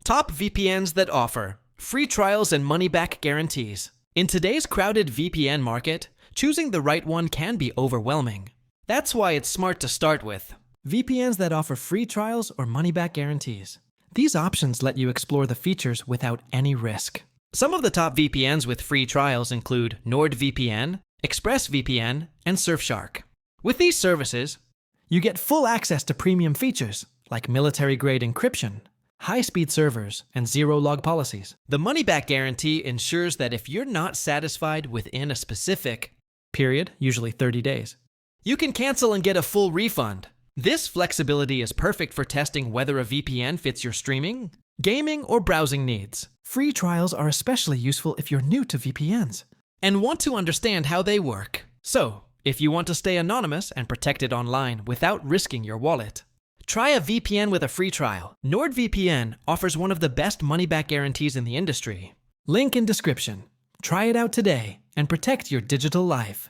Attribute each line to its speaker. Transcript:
Speaker 1: Top VPNs that offer free trials and money-back guarantees. In today's crowded VPN market, choosing the right one can be overwhelming. That's why it's smart to start with VPNs that offer free trials or money-back guarantees. These options let you explore the features without any risk. Some of the top VPNs with free trials include NordVPN, ExpressVPN, and Surfshark. With these services, you get full access to premium features like military-grade encryption, high-speed servers, and zero-log policies. The money-back guarantee ensures that if you're not satisfied within a specific period, usually 30 days, you can cancel and get a full refund. This flexibility is perfect for testing whether a VPN fits your streaming, gaming, or browsing needs. Free trials are especially useful if you're new to VPNs and want to understand how they work. So, if you want to stay anonymous and protected online without risking your wallet, try a VPN with a free trial. NordVPN offers one of the best money-back guarantees in the industry. Link in description. Try it out today and protect your digital life.